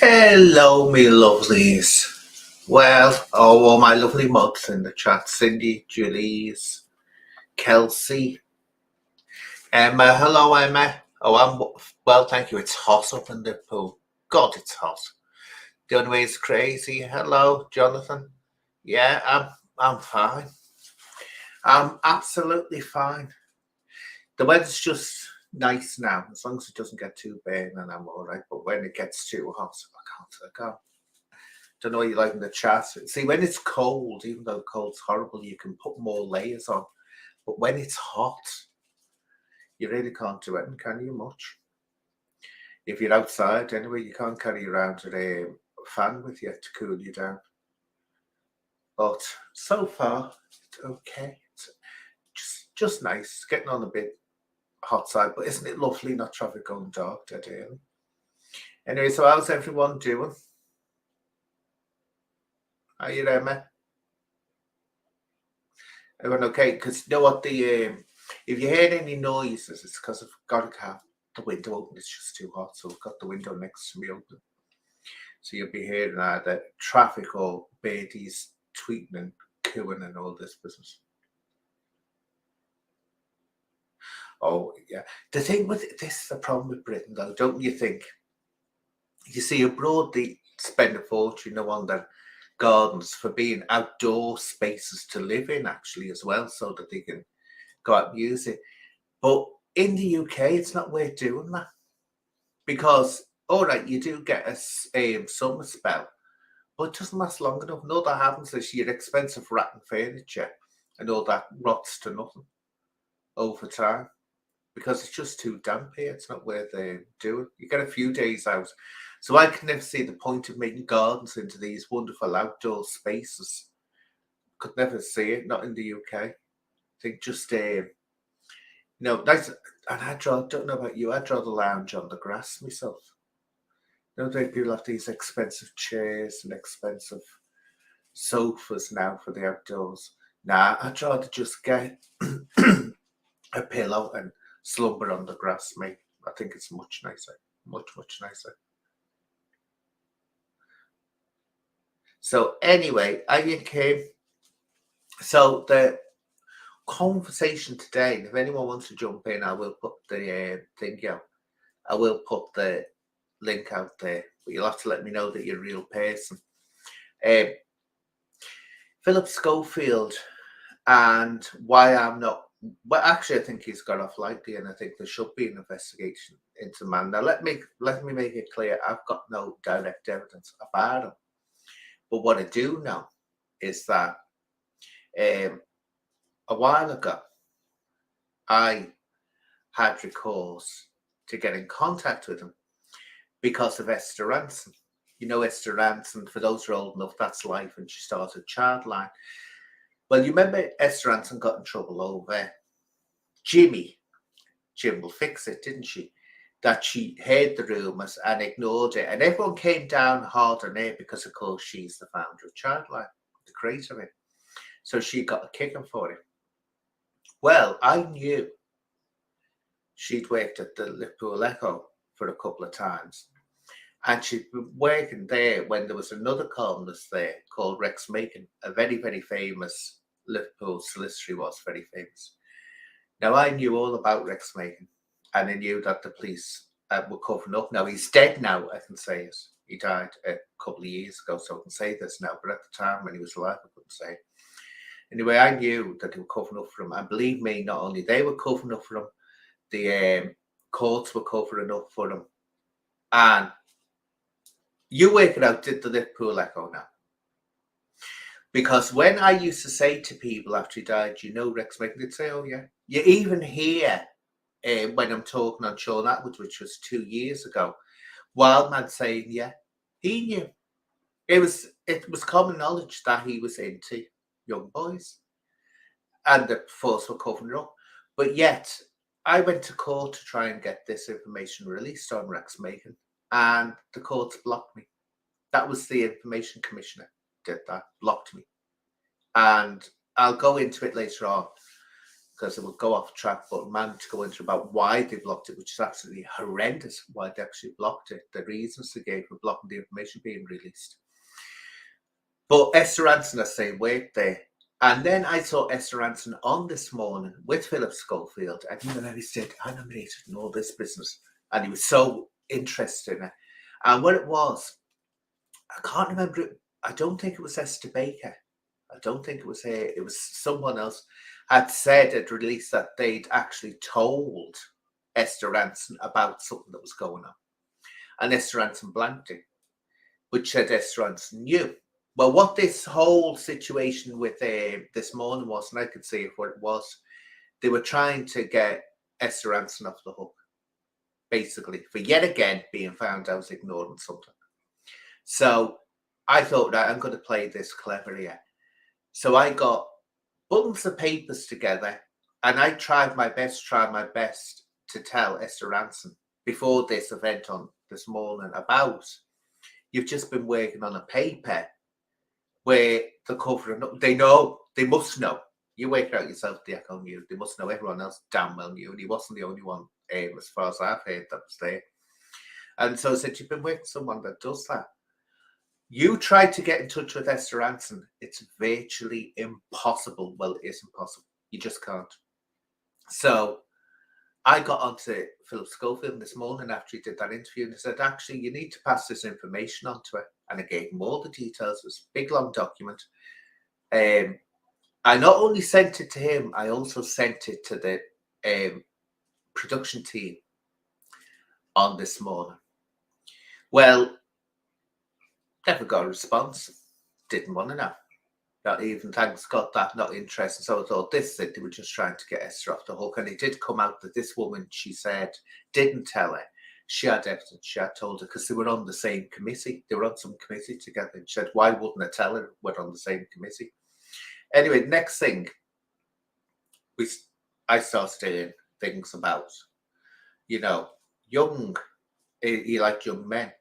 Hello, me lovelies. Well, all my lovely mugs in the chat. Cindy, Julie's, Kelsey, Emma. Hello, Emma. Oh, well, thank you. It's hot up in the pool. God, it's hot. The only way is crazy. Hello, Jonathan. Yeah, I'm fine. I'm absolutely fine. The weather's just nice now, as long as it doesn't get too bad, and I'm all right. But when it gets too hot, I can't. Don't know what you like in the chat. See, when it's cold, even though cold's horrible, you can put more layers on. But when it's hot, you really can't do it, can you? Much. If you're outside, anyway, you can't carry around a fan with you to cool you down. But so far, it's okay. It's just nice. Getting on a bit hot side, but isn't it lovely? Not traffic going dark dead early. Anyway, so how's everyone doing? Are you there, mate? Everyone okay? Because you know what, if you hear any noises, it's because I've got to have the window open. It's just too hot, so I've got the window next to me open. So you'll be hearing the traffic or babies tweeting and cooing and all this business. Oh yeah, the thing with this is the problem with Britain, though, don't you think? You see, abroad they spend a fortune on their gardens for being outdoor spaces to live in, actually, as well, so that they can go out and use it. But in the UK, it's not worth doing that because, all right, you do get a summer spell, but it doesn't last long enough. And all that happens is your expensive rattan furniture and all that rots to nothing over time because it's just too damp here. It's not worth doing. You get a few days out. So I can never see the point of making gardens into these wonderful outdoor spaces. Could never see it, not in the UK. I think just nice. And don't know about you, I'd rather lounge on the grass myself. People have these expensive chairs and expensive sofas now for the outdoors. Nah, I'd rather just get a pillow and slumber on the grass, mate. I think it's much nicer. Much, much nicer. So anyway, I came. So the conversation today, if anyone wants to jump in, I will put the thing out. I will put the link out there, but you'll have to let me know that you're a real person. Phillip Schofield and why I'm not. Well, actually, I think he's got off lightly, and I think there should be an investigation into the man. Now, let me make it clear: I've got no direct evidence about him, but what I do know is that a while ago, I had recourse to get in contact with him because of Esther Ranson. You know Esther Ranson, for those who are old enough, that's life, and she started Childline. Well, you remember Esther Ranson got in trouble over Jimmy. Jim will fix it, didn't she? That she heard the rumours and ignored it. And everyone came down hard on her because, of course, she's the founder of Childline, the creator of it. So she got a kicking for it. Well, I knew she'd worked at the Liverpool Echo for a couple of times. And she'd been working there when there was another columnist there called Rex Macon, a very, very famous Liverpool solicitor. He was very famous. Now, I knew all about Rex Macon, and I knew that the police were covering up. Now, he's dead now, I can say it. He died a couple of years ago, so I can say this now. But at the time when he was alive, I couldn't say it. Anyway, I knew that they were covering up for him. And believe me, not only they were covering up for him, the courts were covering up for him. And you work it out, did the Liverpool Echo now? Because when I used to say to people after he died, Rex Macon, they'd say, oh, yeah. You even hear when I'm talking on Sean Atwood, which was 2 years ago, Wildman saying, yeah, he knew. It was common knowledge that he was into young boys. And the force were covering it up. But yet, I went to court to try and get this information released on Rex Macon, and the courts blocked me. That was the Information Commissioner did that, blocked me. And I'll go into it later on. because it would go off track, but managed to go into about why they blocked it, which is absolutely horrendous, why they actually blocked it, the reasons they gave for blocking the information being released. But Esther Ranson, I say, wait there. And then I saw Esther Ranson on this morning with Phillip Schofield, and he said animated and all this business, and he was so interested in it. And what it was, I can't remember it. I don't think it was Esther Baker. I don't think it was her. It was someone else had said at release that they'd actually told Esther Ranson about something that was going on. And Esther Ranson blanked it, which said Esther Ranson knew. Well, what this whole situation with this morning was, and I could see what it was, they were trying to get Esther Ranson off the hook, basically, for yet again being found out ignoring something. So I thought, right, I'm going to play this clever here. So I got bundles of papers together, and I tried my best to tell Esther Ranson before this event on this morning about, you've just been working on a paper where the covering up, they must know. You work out yourself, the Echo knew. They must know, everyone else damn well knew, and he wasn't the only one, as far as I've heard, that was there. And so I said, you've been working with someone that does that. You tried to get in touch with Esther Ranson. It's virtually impossible. Well, it is impossible. You just can't. So I got onto Phillip Schofield this morning after he did that interview, and he said, actually, you need to pass this information on to her. And I gave him all the details. It was a big, long document. I not only sent it to him, I also sent it to the production team on this morning. Well, never got a response. Didn't want to know. Not even, thanks God, that, not interested. So I thought they were just trying to get Esther off the hook. And it did come out that this woman, she said, didn't tell her. She had evidence. She had told her, because they were on the same committee. They were on some committee together. And she said, why wouldn't I tell her we're on the same committee? Anyway, next thing, I started hearing things about, young, he liked young men.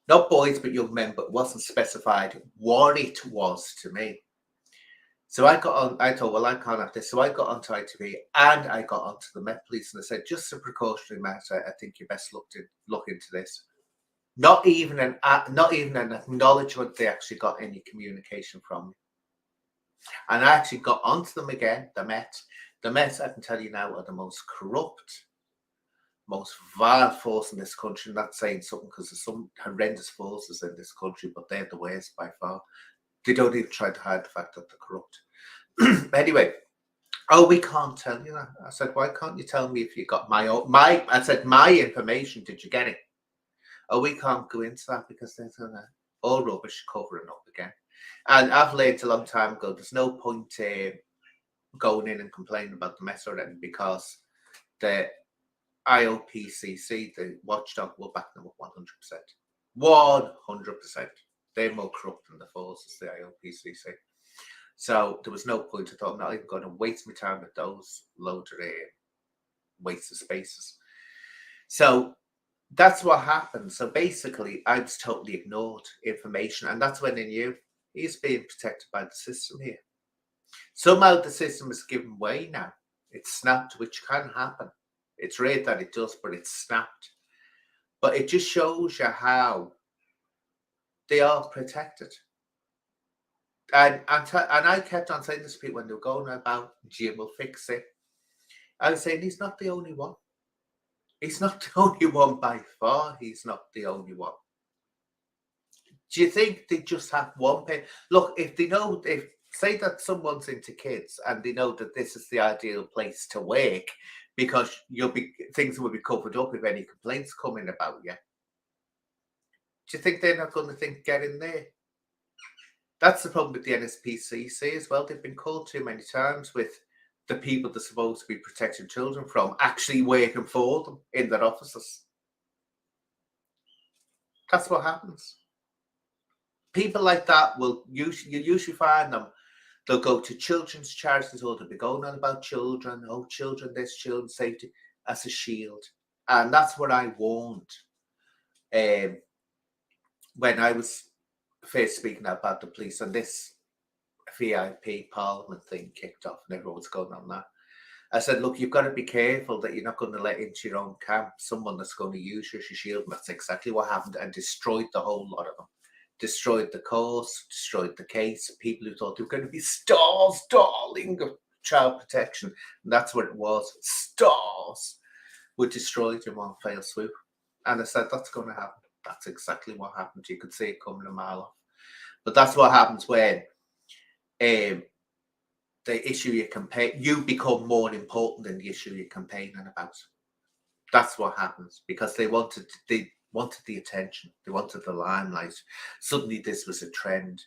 Not boys, but young men, but wasn't specified what it was to me. So I got on, I thought, well, I can't have this. So I got onto ITV and I got onto the Met Police, and I said, just a precautionary matter, I think you best look into this. Not even an acknowledgement they actually got any communication from me. And I actually got onto them again, the Met. The Met, I can tell you now, are the most corrupt, most vile force in this country. I'm not saying something because there's some horrendous forces in this country, but they're the worst by far. They don't even try to hide the fact that they're corrupt. Anyway, we can't tell you that. I said, why can't you tell me if you got my information, did you get it? We can't go into that because they're all rubbish covering up again. And I've learned a long time ago, there's no point going in and complaining about the mess or anything, because the IOPCC, the watchdog, will back them up 100%. 100%. They're more corrupt than the forces, the IOPCC. So there was no point. I thought, I'm not even going to waste my time with those loads of waste of spaces. So that's what happened. So basically, I was totally ignored information. And that's when I knew he's being protected by the system here. Somehow the system is giving way now. It's snapped, which can happen. It's rare that it does, but it's snapped. But it just shows you how they are protected. And I kept on saying this to people when they were going about, Jim will fix it. I was saying, he's not the only one. He's not the only one by far. He's not the only one. Do you think they just have one pay? Look, if they know, if say that someone's into kids and they know that this is the ideal place to work, because things will be covered up if any complaints come in about you. Do you think they're not going to think, get in there? That's the problem with the NSPCC as well. They've been called too many times with the people they're supposed to be protecting children from actually working for them in their offices. That's what happens. People like that you usually find them. They'll go to children's charities, or they'll be going on about children. Oh, children, this, children safety as a shield. And that's what I warned when I was first speaking about the police, and this VIP Parliament thing kicked off and everyone was going on that. I said, look, you've got to be careful that you're not going to let into your own camp someone that's going to use you as your shield. And that's exactly what happened, and destroyed the whole lot of them. Destroyed the cause, destroyed the case. People who thought they were going to be stars, darling of child protection. And that's what it was. Stars were destroyed in one fell swoop. And I said, that's going to happen. That's exactly what happened. You could see it coming a mile off. But that's what happens when they issue your campaign. You become more important than the issue you're campaigning about. That's what happens, because they wanted the attention. They wanted the limelight. Suddenly this was a trend.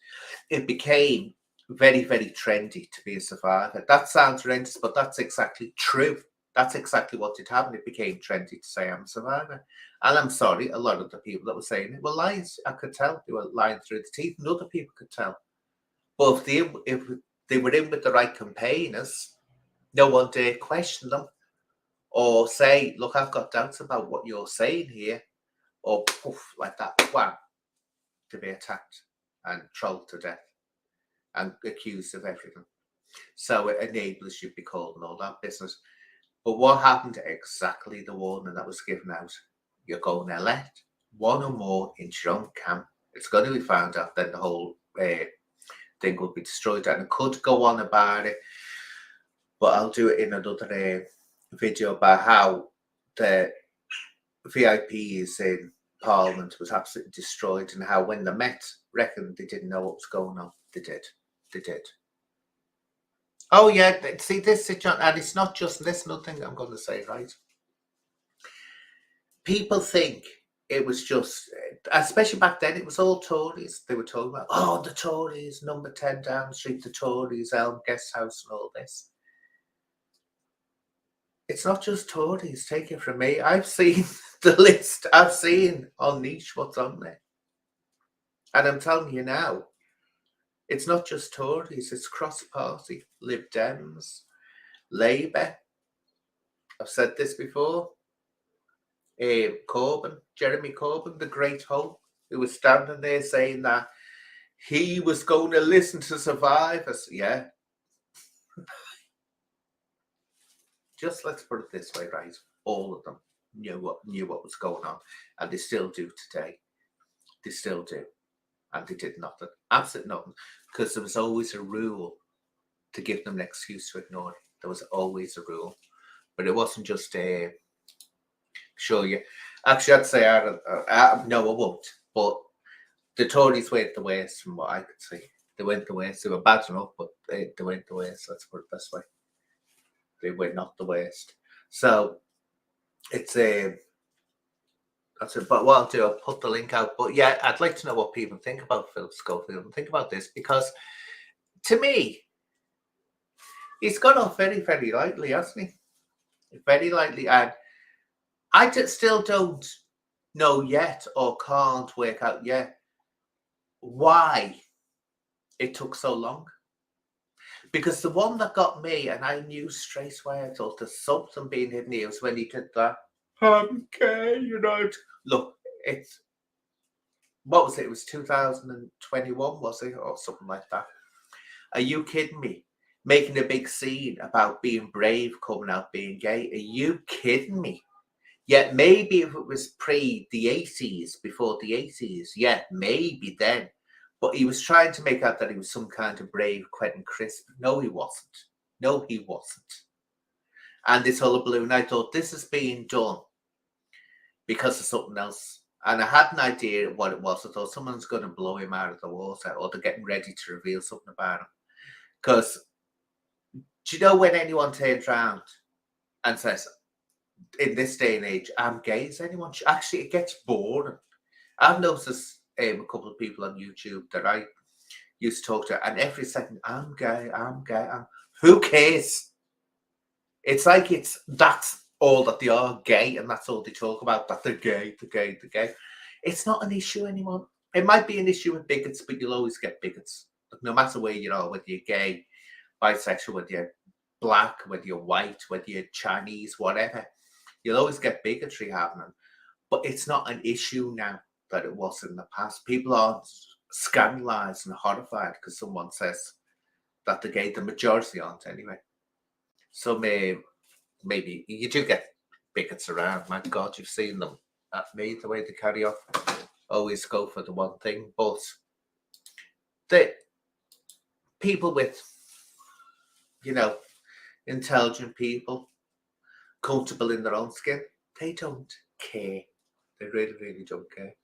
It became very, very trendy to be a survivor. That sounds horrendous, but that's exactly true. That's exactly what did happen. It became trendy to say I'm a survivor. And I'm sorry, a lot of the people that were saying it were lying. I could tell they were lying through the teeth, and other people could tell. But if they were in with the right campaigners, no one dare question them or say, look, I've got doubts about what you're saying here, or poof, like that, wham, to be attacked and trolled to death and accused of everything. So it enables you to be called and all that business. But what happened? Exactly the warning that was given out. You're going to elect one or more into your own camp. It's going to be found out, then the whole thing will be destroyed. And I could go on about it, but I'll do it in another video about how the VIPs in Parliament was absolutely destroyed, and how when they met, reckoned they didn't know what was going on. They did. Oh yeah, see this, and it's not just this. Nothing I'm going to say, right? People think it was just, especially back then, it was all Tories. They were talking about, oh, the Tories, number 10 Down Street, the Tories, Elm Guest House, and all this. It's not just Tories, take it from me. I've seen the list. I've seen on Niche what's on there. And I'm telling you now, it's not just Tories, it's cross-party. Lib Dems, Labour. I've said this before. Corbyn, Jeremy Corbyn, the great hope, who was standing there saying that he was going to listen to survivors. Yeah. Just let's put it this way, right? All of them knew what was going on, and they still do today. They still do, and they did nothing, absolutely nothing, because there was always a rule to give them an excuse to ignore it. There was always a rule, but it wasn't just show you. Actually, I'd say no, I won't. But the Tories weren't the worst, from what I could see. They weren't the worst. They were bad enough, but they weren't the worst. Let's put it this way. They were not the worst. So it's that's it. But what I'll do, I'll put the link out. But yeah, I'd like to know what people think about Phillip Schofield and think about this, because to me, he's gone off very, very lightly, hasn't he? Very lightly. And I still don't know yet, or can't work out yet, why it took so long. Because the one that got me, and I knew straight away, I thought there's something being hidden here, was when he did that. Okay, you know. Look, it's, what was it? It was 2021, was it? Or something like that. Are you kidding me? Making a big scene about being brave, coming out being gay. Are you kidding me? Yet maybe if it was pre the 80s, before the 80s, yeah, maybe then. But he was trying to make out that he was some kind of brave Quentin Crisp. No, he wasn't. No, he wasn't. And this hullabaloo, I thought this is being done because of something else. And I had an idea what it was. I thought someone's going to blow him out of the water, or they're getting ready to reveal something about him. Because, do you know when anyone turns around and says, in this day and age, I'm gay, is anyone? Actually, it gets boring. I've noticed a couple of people on YouTube that I used to talk to, and every second, I'm gay. Who cares? It's like that's all that they are, gay, and that's all they talk about, that they're gay. It's not an issue anymore. It might be an issue with bigots, but you'll always get bigots. No matter where you are, whether you're gay, bisexual, whether you're black, whether you're white, whether you're Chinese, whatever, you'll always get bigotry happening. But it's not an issue now that it was in the past. People aren't scandalized and horrified because someone says that they're gay. The majority aren't anyway. Some maybe you do get bigots around. My God, you've seen them at me, the way they carry on. Always go for the one thing. But the people with, intelligent people, comfortable in their own skin, they don't care. They really, really don't care.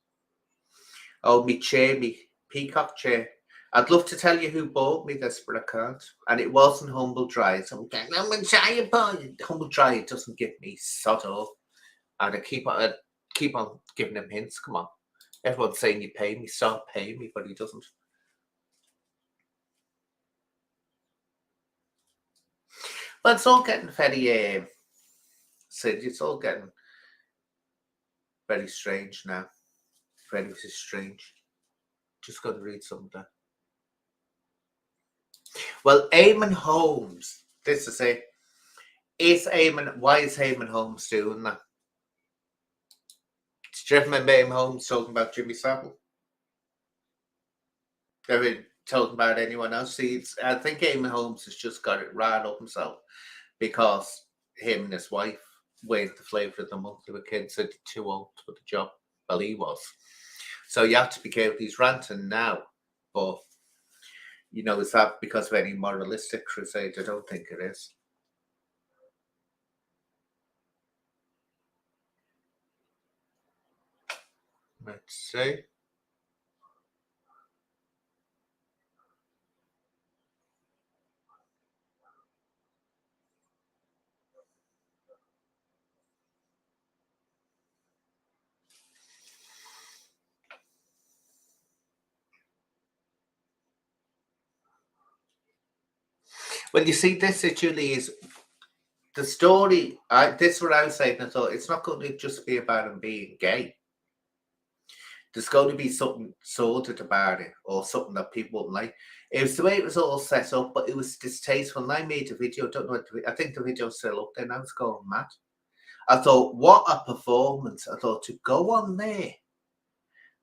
Oh, me chair, me peacock chair. I'd love to tell you who bought me this, but I can't. And it wasn't Humble Dry. So I'm getting Humble Dry. It doesn't give me sod all. And I keep on giving him hints. Come on, everyone's saying you pay me, start paying me, but he doesn't. Well, it's all getting very, Sid, it's all getting very strange now. Very strange. Just got to read something. Well, Eamon Holmes, this is it. Why is Eamon Holmes doing that? Did you ever remember Eamon Holmes talking about Jimmy Savile? Ever talking about anyone else? See, I think Eamon Holmes has just got it right up himself because him and his wife weren't the flavour of the month. They were kids, so too old for the job. Well, he was. So you have to be careful. He's ranting now, but is that because of any moralistic crusade? I don't think it is. Let's see. Well, you see, this actually is the story. This is what I was saying. I thought it's not going to just be about him being gay. There's going to be something sordid about it, or something that people wouldn't like. It was the way it was all set up, but it was distasteful. And I made a video. Don't know. I think the video's still up there. Now it's going mad. I thought, what a performance! I thought to go on there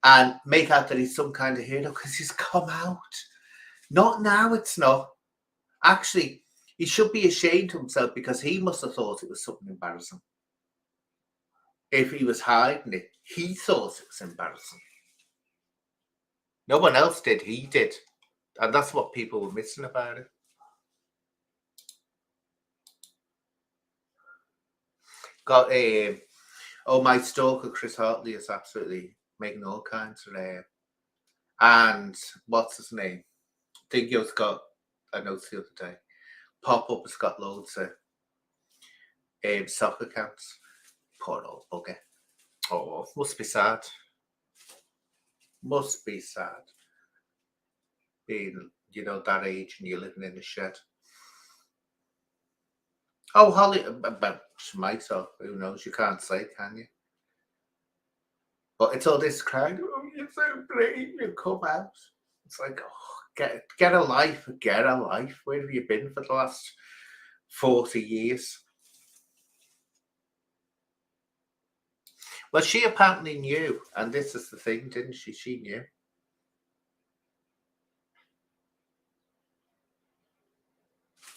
and make out that he's some kind of hero because he's come out. Not now. It's not. Actually, he should be ashamed of himself because he must have thought it was something embarrassing. If he was hiding it, he thought it was embarrassing. No one else did. He did. And that's what people were missing about it. Got my stalker, Chris Hartley, is absolutely making all kinds of and what's his name? Dingo's got, I noticed the other day, Pop-Up has got loads of soccer accounts. Poor old bugger. Oh, must be sad. Must be sad. Being, that age and you're living in a shed. Oh, Holly, but she might have. Who knows? You can't say, can you? But it's all this crowd. Oh, you're so brave. You come out. It's like, oh, get a life. Get a life. Where have you been for the last 40 years? Well, she apparently knew, and this is the thing, didn't she? She knew.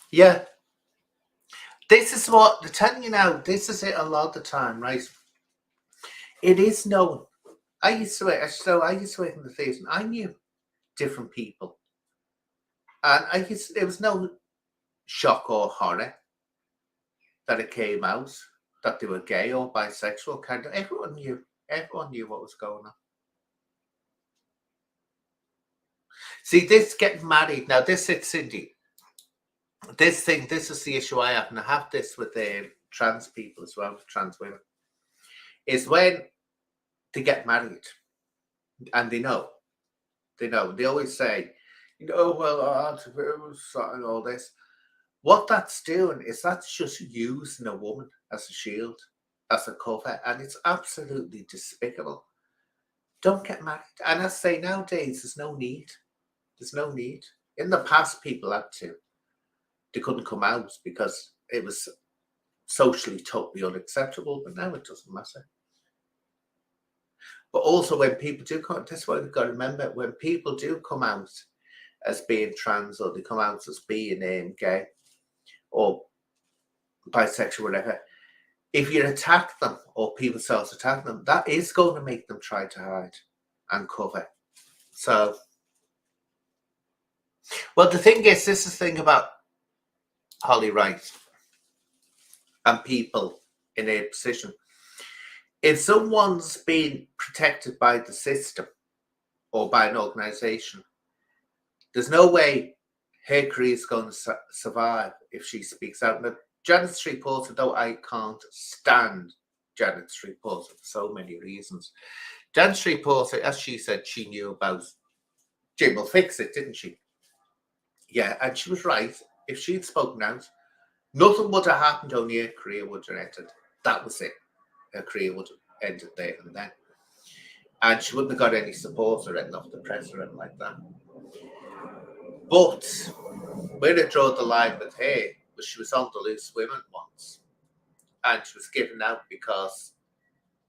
Yeah. This is what they're telling you now. This is it a lot of the time, right? It is known. I used to work in the theatre, and I knew different people. And there was no shock or horror that it came out that they were gay or bisexual. Kind of everyone knew what was going on. See, this getting married now. This is Cindy. This is the issue I have, and I have this with trans people as well, trans women. Is when they get married, and they know. They always say, well, and all this. What that's doing is that's just using a woman as a shield, as a cover, and it's absolutely despicable. Don't get married. And I say nowadays, there's no need. There's no need. In the past, people had to. They couldn't come out because it was socially totally unacceptable, but now it doesn't matter. But also when people do come, that's what we've got to remember, when people do come out as being trans or they come out as being gay or bisexual, whatever, if you attack them or people self-attack them, that is going to make them try to hide and cover. So, well, the thing is, this is the thing about Holly Wright and people in a position. If someone's been protected by the system or by an organisation, there's no way her career is going to survive if she speaks out. Now, Janet Street Porter, though I can't stand Janet Street Porter for so many reasons. Janet Street Porter, as she said, she knew about Jim will fix it, didn't she? Yeah, and she was right. If she'd spoken out, nothing would have happened, only her career would have ended. That was it. Her career would have ended there and then. And she wouldn't have got any support or anything off the press or anything like that. But where I draw the line with her was she was on the Loose Women once. And she was given out because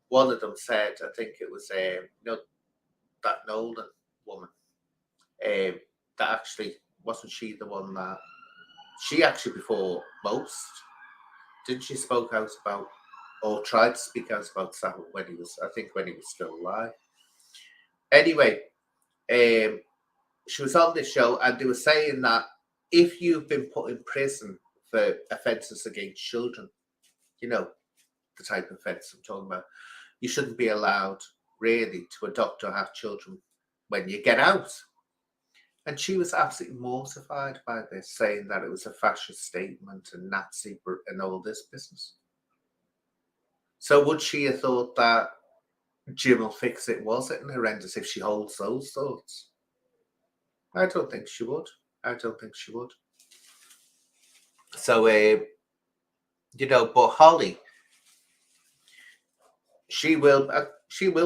one of them said, I think it was that Nolan woman, that actually wasn't she the one that she actually before most didn't she spoke out about or tried to speak out about Savile when he was still alive. Anyway, she was on this show and they were saying that if you've been put in prison for offences against children, you know, the type of offence I'm talking about, you shouldn't be allowed really to adopt or have children when you get out. And she was absolutely mortified by this, saying that it was a fascist statement and Nazi and all this business. So would she have thought that Jim will fix it wasn't horrendous if she holds those thoughts? I don't think she would. So, but Holly, she will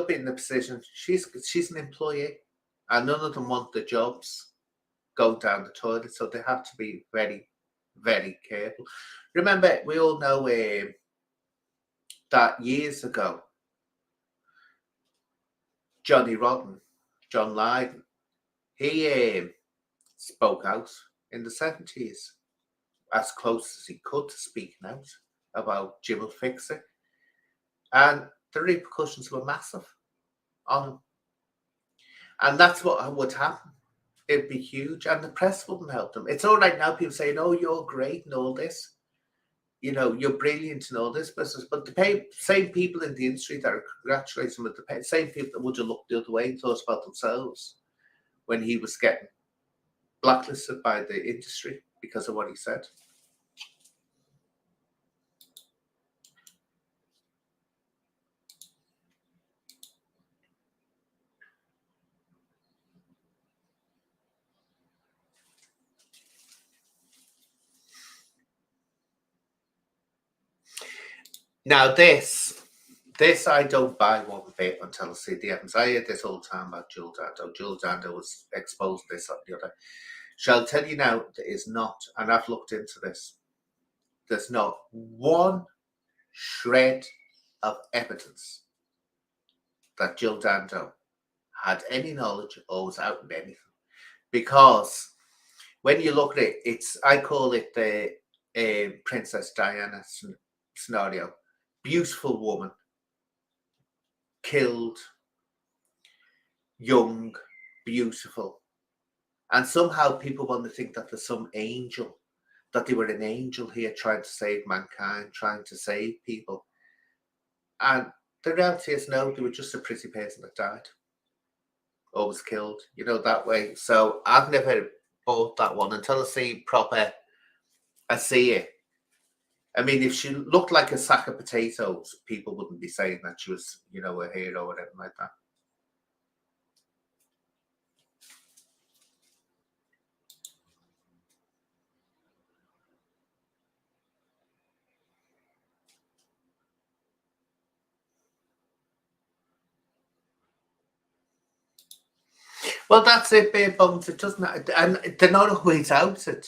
be in the position. She's an employee, and none of them want the jobs go down the toilet, so they have to be very, very careful. Remember, we all know that years ago, John Lydon, he spoke out in the 70s as close as he could to speaking out about Jim will fix it. And the repercussions were massive on him. And that's what would happen. It'd be huge. And the press wouldn't help them. It's all right now, people saying, oh, you're great and all this. You know, you're brilliant and all this business. But the same people in the industry that are congratulating him with the same people that would have looked the other way and thought about themselves when he was getting blacklisted by the industry because of what he said. Now this I don't buy one bit until I see the evidence. I hear this all the time about Jill Dando. Jill Dando was exposed this or the other. Shall I tell you now, there is not, and I've looked into this, there's not one shred of evidence that Jill Dando had any knowledge or was out in anything. Because when you look at it, I call it the Princess Diana scenario. Beautiful woman, killed, young, beautiful. And somehow people want to think that there's some angel, that they were an angel here trying to save mankind, trying to save people. And the reality is, no, they were just a pretty person that died or was killed, that way. So I've never bought that one until I see it. I mean, if she looked like a sack of potatoes, people wouldn't be saying that she was, a hero or anything like that. Well, that's it, bare bones. It doesn't, and they're not always outed.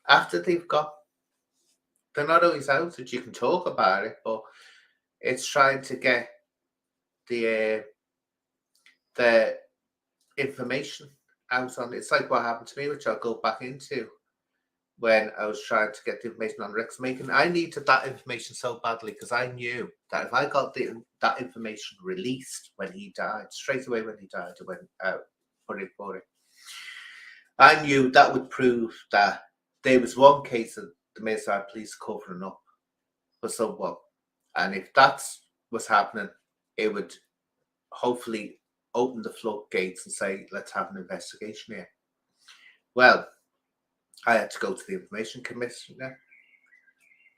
After they're not always outed. You can talk about it, but it's trying to get the information out on it. It's like what happened to me, which I'll go back into when I was trying to get the information on Rex Macon. I needed that information so badly because I knew that if I got that information released when he died, straight away when he died, I went out for it. I knew that would prove that there was one case of the Merseyside police covering up for someone. And if that was happening, it would hopefully open the floodgates and say, let's have an investigation here. Well, I had to go to the Information Commissioner,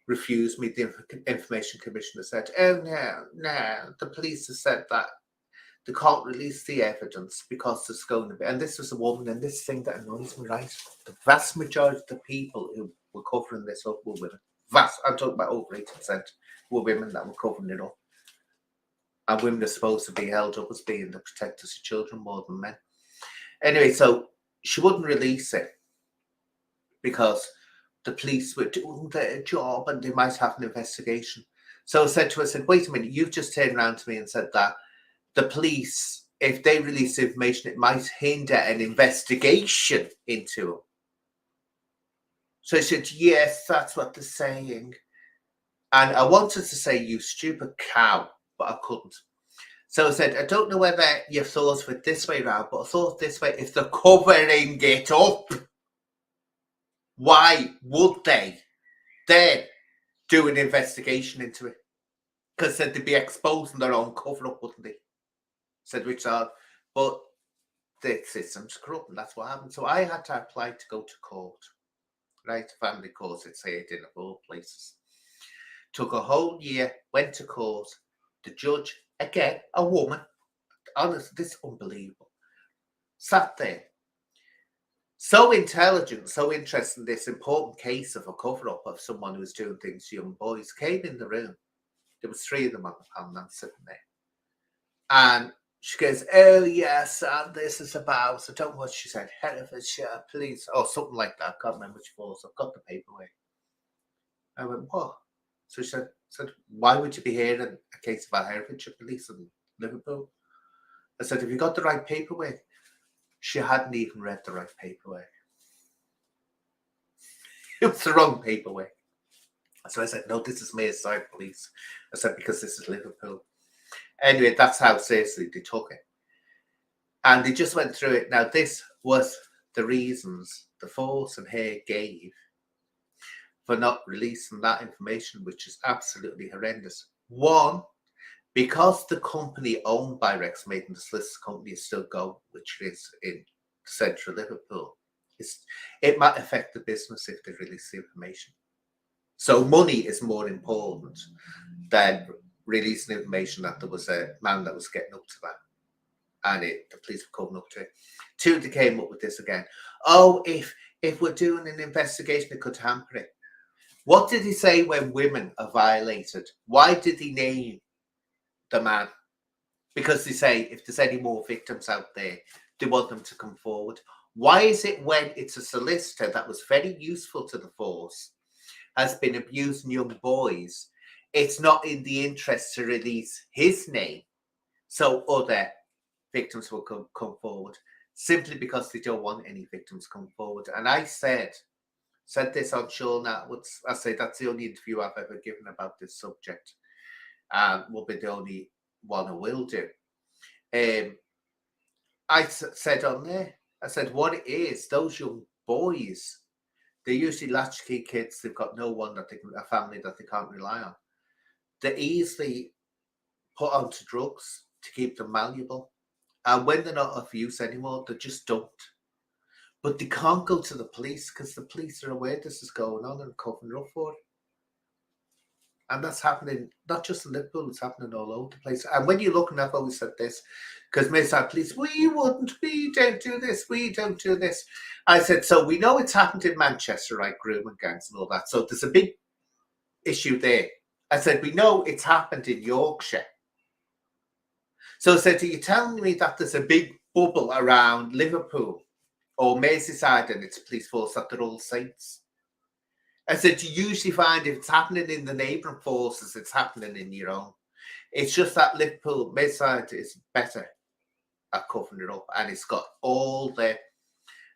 refused me. The Information Commissioner said, oh, no, the police have said that they can't release the evidence because there's going to be, and this was a woman, and this thing that annoys me, right? The vast majority of the people who were covering this up were women. I'm talking about over 80% were women that were covering it up. And women are supposed to be held up as being the protectors of children more than men. Anyway, so she wouldn't release it because the police were doing their job and they might have an investigation. So I said to her, I said, wait a minute, you've just turned around to me and said that the police, if they release information, it might hinder an investigation into them. So I said, yes, that's what they're saying. And I wanted to say, you stupid cow, but I couldn't. So I said, I don't know whether you thought of it this way around, but I thought this way, if they're covering it up, why would they then do an investigation into it? Because they'd be exposing their own cover-up, wouldn't they? Said Richard, but the system's corrupt, and that's what happened. So I had to apply to go to court, right? Family court, it's say it in all places. Took a whole year, went to court. The judge, again, a woman, honestly, this is unbelievable, sat there, so intelligent, so interested in this important case of a cover-up of someone who was doing things to young boys, came in the room. There was 3 of them on the panel and sitting there. And she goes, oh, yes, and this is about, I don't know what she said, Herefordshire police, or something like that. I can't remember which force. I've got the paperwork. I went, what? So she said, why would you be hearing a case about Herefordshire police in Liverpool? I said, have you got the right paperwork? She hadn't even read the right paperwork. It was the wrong paperwork. So I said, no, this is Merseyside police. I said, because this is Liverpool. Anyway, that's how seriously they took it. And they just went through it. Now, this was the reasons the force and her gave for not releasing that information, which is absolutely horrendous. One, because the company owned by Rex Macon, the solicitor company, is still going, which is in central Liverpool, it might affect the business if they release the information. So money is more important than releasing information that there was a man that was getting up to that. And the police were coming up to it. 2, they came up with this again. Oh, if we're doing an investigation, it could hamper it. What did he say when women are violated? Why did he name the man? Because they say if there's any more victims out there, they want them to come forward. Why is it when it's a solicitor that was very useful to the force, has been abusing young boys, it's not in the interest to release his name so other victims will come forward, simply because they don't want any victims come forward? And I said this on show now. I say that's the only interview I've ever given about this subject, and will be the only one I will do. I said on there, I said, what it is, those young boys, they're usually latchkey kids. They've got no one a family that they can't rely on. They're easily put onto drugs to keep them malleable. And when they're not of use anymore, they just don't. But they can't go to the police because the police are aware this is going on and covering up for it. And that's happening not just in Liverpool, it's happening all over the place. And when you're looking, I've always said this, because Merseyside police, we don't do this. I said, so we know it's happened in Manchester, right, grooming gangs and all that. So there's a big issue there. I said, we know it's happened in Yorkshire. So I said, are you telling me that there's a big bubble around Liverpool or Merseyside and its police force that they're all saints? I said, you usually find if it's happening in the neighbouring forces, it's happening in your own. It's just that Liverpool, Merseyside is better at covering it up, and it's got all the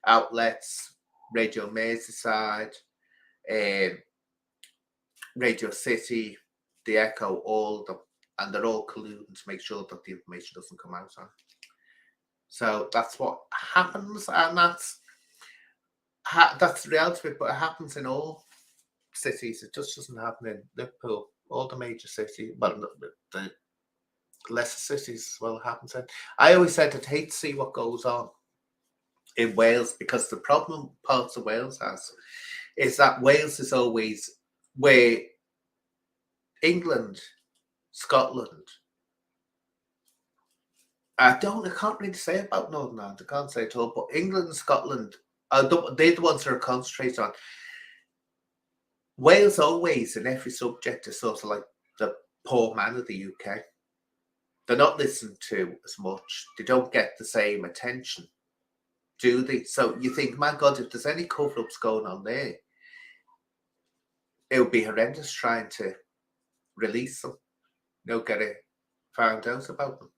outlets, Radio Merseyside, um, Radio City, the Echo, all of them, and they're all colluding to make sure that the information doesn't come out on. So that's what happens, and that's the reality of it. But it happens in all cities. It just doesn't happen in Liverpool. All the major cities, well, the lesser cities as well happens in. I always said I'd hate to see what goes on in Wales, because the problem parts of Wales has is that Wales is always where England, Scotland. I can't really say about Northern Ireland. I can't say at all. But England and Scotland they're the ones that are concentrated on. Wales always, in every subject, is sort of like the poor man of the UK. They're not listened to as much. They don't get the same attention, do they? So you think, my God, if there's any cover-ups going on there, it would be horrendous trying to release them. Get it found out about them.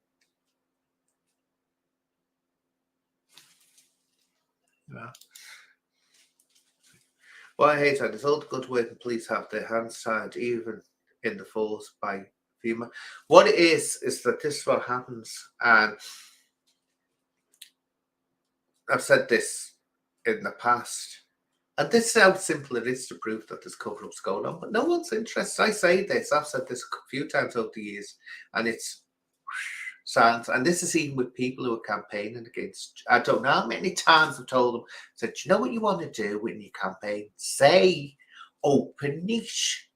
Yeah. Well, I hate that. It's all the good working police have their hands tied, even in the force, by FEMA. What it is that this is what happens, and I've said this in the past, and this is how simple it is to prove that there's cover-ups going on, but no one's interested. I say this, I've said this a few times over the years, and it's silence. And this is even with people who are campaigning against. I don't know how many times I've told them, said, you know what you want to do when you campaign? Say open niche.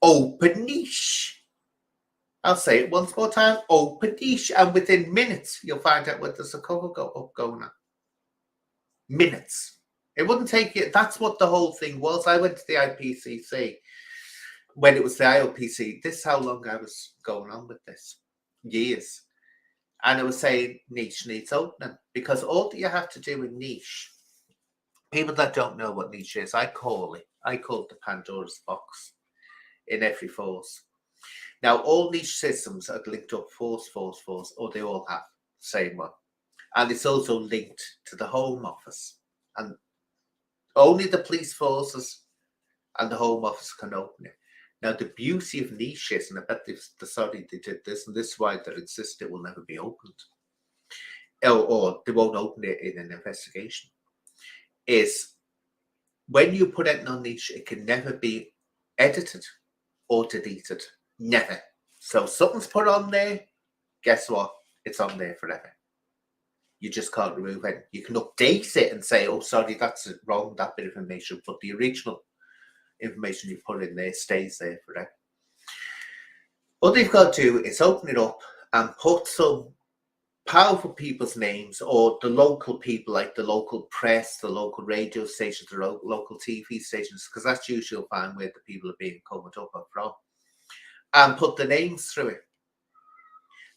Open niche. I'll say it once more time, open niche. And within minutes, you'll find out whether there's a cover going on. Minutes. It wouldn't take you. That's what the whole thing was. I went to the IPCC when it was the IOPC. This is how long I was going on with this. Years. And I was saying niche needs opening, because all that you have to do in niche, people that don't know what niche is, I call it the Pandora's box in every force. Now, all niche systems are linked up force, or they all have the same one. And it's also linked to the Home Office. And only the police forces and the Home Office can open it. Now, the beauty of niche is, and I bet they did this, and this is why they insist it will never be opened, or they won't open it in an investigation, is when you put it on niche, it can never be edited or deleted. Never. So something's put on there, guess what? It's on there forever. You just can't remove it. You can update it and say, oh, sorry, that's wrong, that bit of information, but the original information you put in there stays there forever. What they've got to do is open it up and put some powerful people's names, or the local people, like the local press, the local radio stations, the local TV stations, because that's usually you'll find where the people are being covered up from, and put the names through it.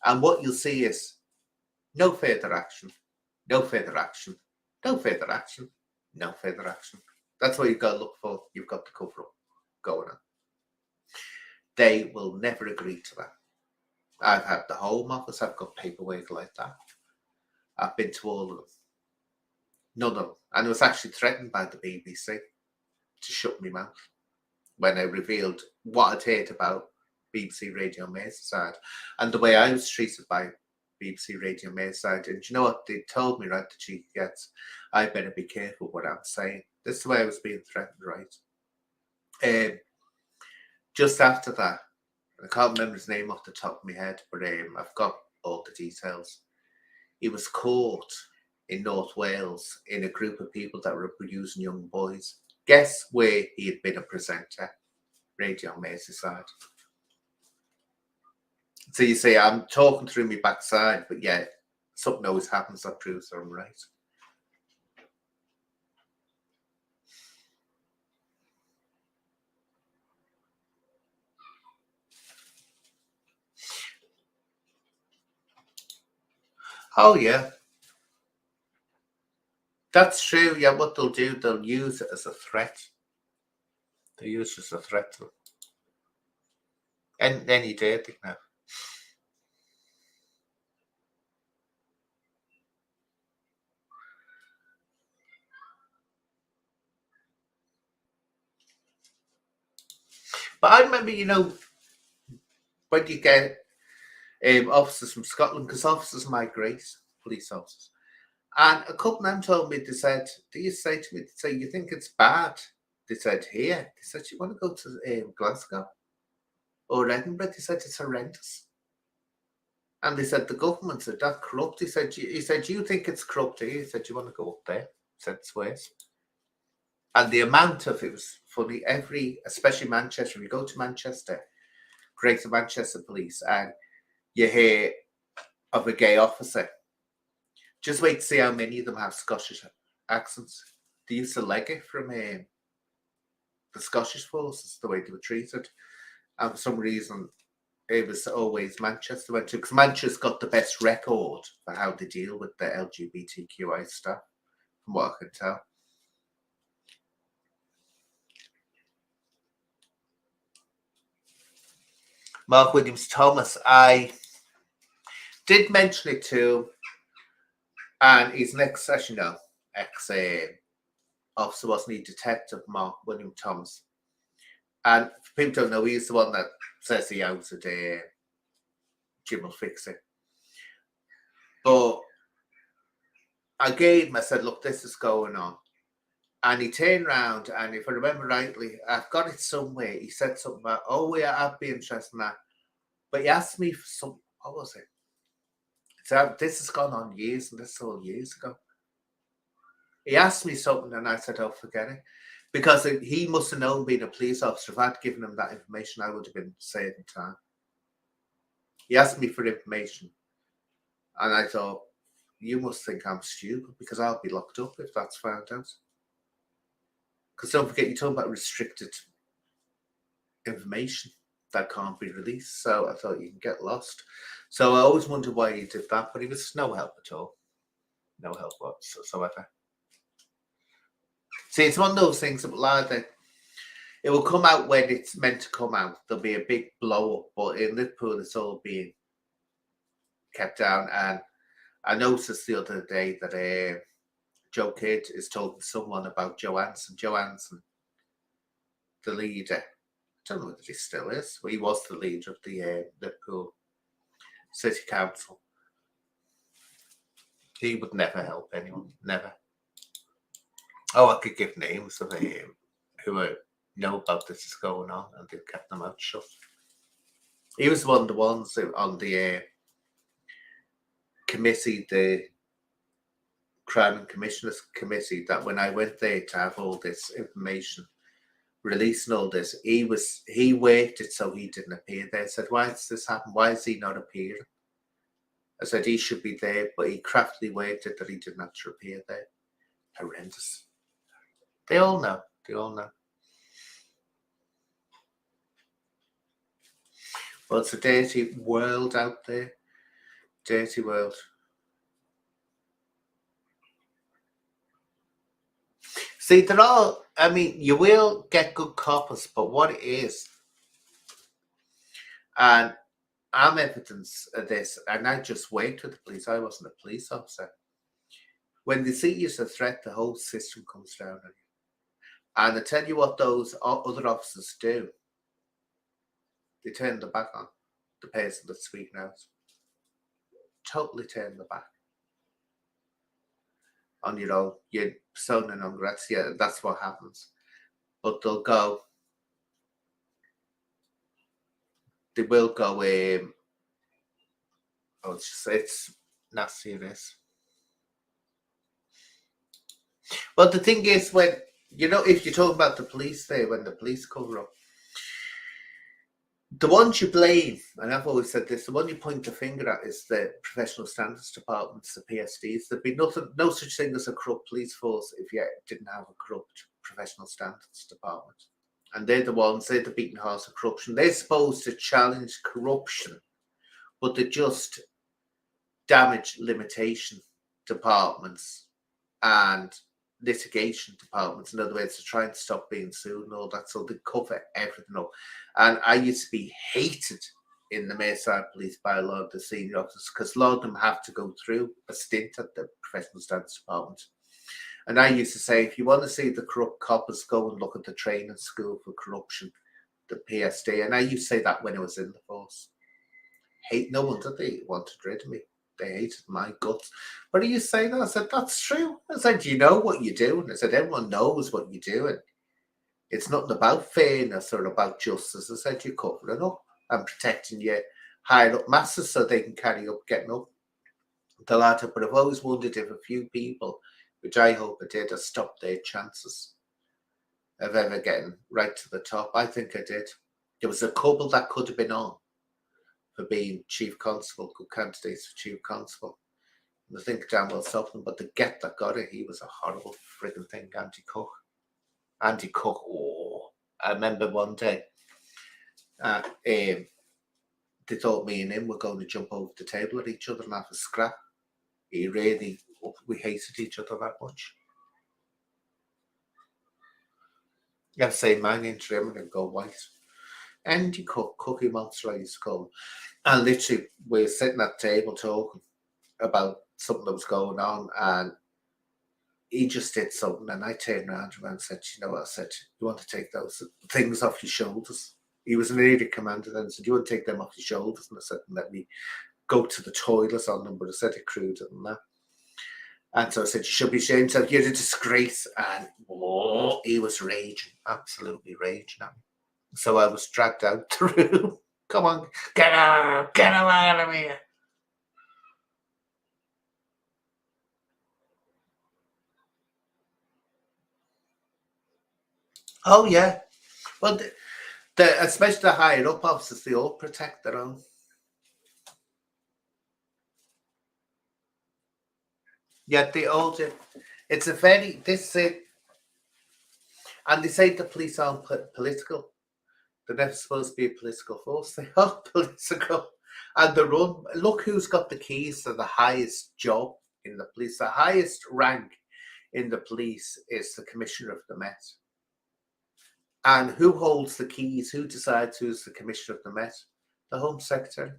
And what you'll see is no further action, no further action, no further action, no further action. That's what you've got to look for. You've got the cover up going on. They will never agree to that. I've had the Home Office, I've got paperwork like that. I've been to all of them. None of them. And I was actually threatened by the BBC to shut my mouth when I revealed what I'd heard about BBC Radio Merseyside and the way I was treated by BBC Radio Merseyside. And you know what? They told me, right, the cheek gets, I better be careful what I'm saying. This is the way I was being threatened, right? Just after that, I can't remember his name off the top of my head, but I've got all the details. He was caught in North Wales in a group of people that were abusing young boys. Guess where he had been a presenter? Radio Merseyside. So you say, I'm talking through my backside, but yeah, something always happens that proves I'm right. Oh, yeah. That's true. Yeah, what they'll do, they'll use it as a threat. They use it as a threat to them. And any day, they can have. But I remember, when you get officers from Scotland, because officers migrate, police officers. And a couple of them told me, they used to say to me, you think it's bad? They said, here. They said, you want to go to Glasgow or Edinburgh? They said, it's horrendous. And they said, the governments are that corrupt. He said, you think it's corrupt here? He said, you want to go up there? He said, it's worse. And the amount of it was funny. Especially Manchester, if you go to Manchester, Greater Manchester Police, and you hear of a gay officer, just wait to see how many of them have Scottish accents. They used to leg it from the Scottish forces, the way they were treated. And for some reason, it was always Manchester went to, because Manchester's got the best record for how they deal with the LGBTQI stuff, from what I can tell. Mark Williams Thomas, I did mention it to, and he's an ex-officer, wasn't he? Detective Mark William Thomas. And for people who don't know, he's the one that says he owns it, Jim will fix it. But I said, look, this is going on. And he turned around, and if I remember rightly, I've got it somewhere. He said something about, oh, yeah, I'd be interested in that. But he asked me for some, what was it? So this has gone on years, and this is all years ago. He asked me something, and I said, oh, forget it. Because he must have known, being a police officer, if I'd given him that information, I would have been saving time. He asked me for information, and I thought, you must think I'm stupid, because I'll be locked up if that's found out. Because don't forget, you're talking about restricted information that can't be released. So I thought you can get lost. So I always wondered why he did that, but he was no help at all. No help whatsoever. See, it's one of those things that like it will come out when it's meant to come out. There'll be a big blow up, but in Liverpool, it's all being kept down. And I noticed the other day that Joe Kidd is talking to someone about Joe Anson. Joe Anson, the leader. I don't know whether he still is. Well, he was the leader of the Liverpool City Council. He would never help anyone. Never. Oh, I could give names of who know about this is going on, and they've kept them out shut. He was one of the ones on the committee, the Crown and Commissioners Committee, that when I went there to have all this information releasing all this, he worked it so he didn't appear there. I said, why does this happen? Why is he not appearing? I said he should be there, but he craftily worked it that he didn't have to appear there. Horrendous. They all know. Well, it's a dirty world out there. Dirty world. See, you will get good coppers, but what it is, and I'm evidence of this, and I just worked with the police. I wasn't a police officer. When they see you as a threat, the whole system comes down on you. And I tell you what those other officers do. They turn their back on the person that's speaking out. Totally turn their back on your own. You're persona non grata. Yeah, that's what happens. But they will go, it's not serious. But the thing is, when, if you talk about the police there, when the police cover up, the ones you blame, and I've always said this, the one you point the finger at is the professional standards departments, the PSDs. There'd be no such thing as a corrupt police force if you didn't have a corrupt professional standards department. And they're the beating heart of corruption. They're supposed to challenge corruption, but they just damage limitation departments and litigation departments, in other words, to try and stop being sued and all that. So they cover everything up. And I used to be hated in the Merseyside Police by a lot of the senior officers, because a lot of them have to go through a stint at the professional standards department. And I used to say, if you want to see the corrupt coppers, go and look at the training school for corruption. the PSD, and I used to say that when I was in the force. No wonder they wanted rid of me. They hated my guts. But are you saying that? I said, that's true. I said, you know what you do. And I said, everyone knows what you do. And it's not about fairness or about justice. I said, you're covering up and protecting your higher up masses so they can carry up getting up the ladder. But I've always wondered if a few people, which I hope I did, have stopped their chances of ever getting right to the top. I think I did. There was a couple that could have been on for being chief constable, good candidates for chief constable. And I think damn well stopped them, but the get that got it, he was a horrible frigging thing, Andy Cook. Andy Cook, oh, I remember one day, they thought me and him were going to jump over the table at each other and have a scrap. We hated each other that much. You have to say my name to him and go white. Andy Cook, Cookie Monster, I used to call him. And literally, we were sitting at the table talking about something that was going on, and he just did something, and I turned around and said, you know what, I said, you want to take those things off your shoulders? He was an area commander then, said, you want to take them off your shoulders? And I said, let me go to the toilet on them, but I said it cruder than that. And so I said, you should be ashamed, so you're a disgrace. And he was raging, absolutely raging at me. So I was dragged out the room. Come on, get him out of here. Oh, yeah. Well, especially the higher up officers, they all protect their own. Yeah, they all do. It's a very, and they say the police aren't political. They're never supposed to be a political force. They are political. And they run. Look who's got the keys to the highest job in the police. The highest rank in the police is the Commissioner of the Met. And who holds the keys? Who decides who's the Commissioner of the Met? The Home Secretary.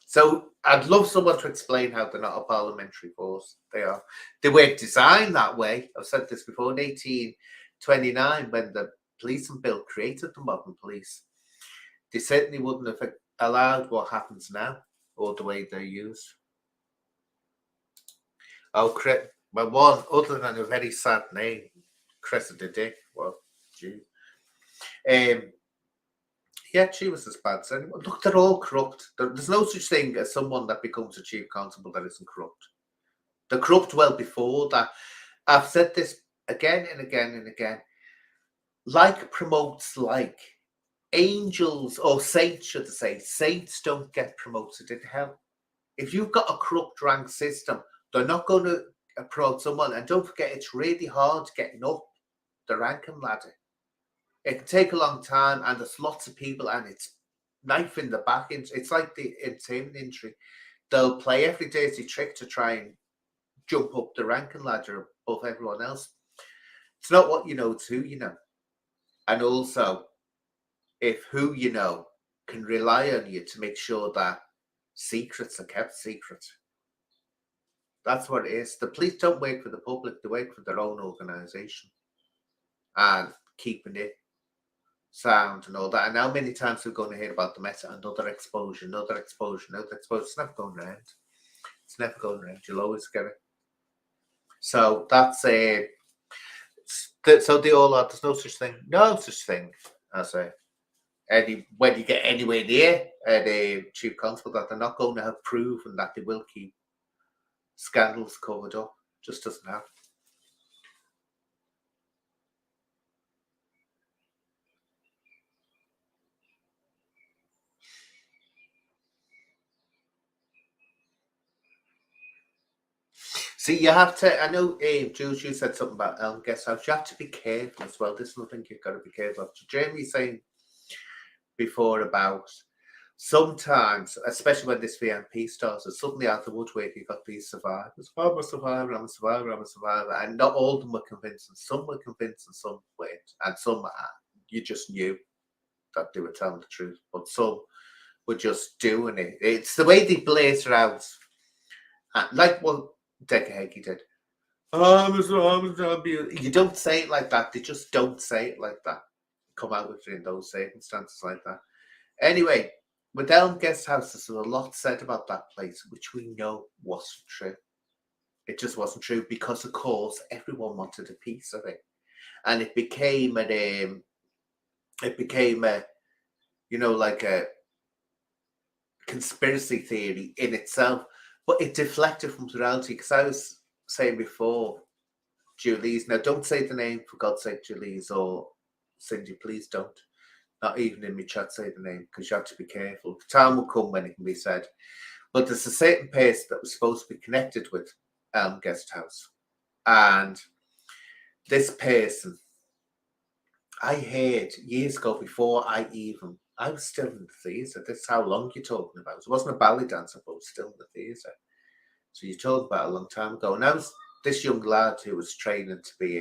So I'd love someone to explain how they're not a parliamentary force. They are. They were designed that way. I've said this before. In 1829, when the Policing Bill created the modern police, they certainly wouldn't have allowed what happens now or the way they're used. Oh, well, one other than a very sad name, Cressida Dick. Well, gee. Yeah, she was as bad as anyone. Look, they're all corrupt. There's no such thing as someone that becomes a chief constable that isn't corrupt. They're corrupt well before that. I've said this again and again and again. Like promotes like. Angels, or saints, should I say, saints don't get promoted in hell. If you've got a corrupt rank system, they're not going to promote someone. And don't forget, it's really hard getting up the ranking ladder. It can take a long time, and there's lots of people, and it's knife in the back. It's like the entertainment industry. They'll play every dirty trick to try and jump up the ranking ladder above everyone else. It's not what you know, it's who you know. And also, if who you know can rely on you to make sure that secrets are kept secret. That's what it is. The police don't work for the public, they work for their own organisation. And keeping it sound and all that. And how many times we're going to hear about the Met, another exposure, another exposure, another exposure. It's never going around. It's never going around. You'll always get it. So that's so they all are. There's no such thing. No such thing as when you get anywhere near a chief constable, that they're not going to have proven that they will keep scandals covered up. Just doesn't happen. See, you have to. I know, Jules, you said something about guest house. You have to be careful as well. This is something you've got to be careful of. Jeremy saying before about sometimes, especially when this VMP starts, suddenly out of the woodwork you got these survivors. I'm a survivor, I'm a survivor, I'm a survivor. And not all of them were convincing. Some were convincing, some weren't. And some you just knew that they were telling the truth. But some were just doing it. It's the way they blaze out. Like what Decker Hagee did. You don't say it like that. They just don't say it like that. come out with it in those circumstances like that. Anyway, with Elm Guest House, there's a lot said about that place, which we know wasn't true. It just wasn't true because, of course, everyone wanted a piece of it, and it became a like a conspiracy theory in itself. But it deflected from reality because I was saying before, Julie's. Now, don't say the name for God's sake, Julie's or Cindy. Please don't. Not even in my chat say the name because you have to be careful. The time will come when it can be said. But there's a certain person that was supposed to be connected with Guest House. And this person, I heard years ago before I was still in the theatre. That's how long you're talking about. It wasn't a ballet dancer, but I was still in the theatre. So you're talking about a long time ago. And I was this young lad who was training to be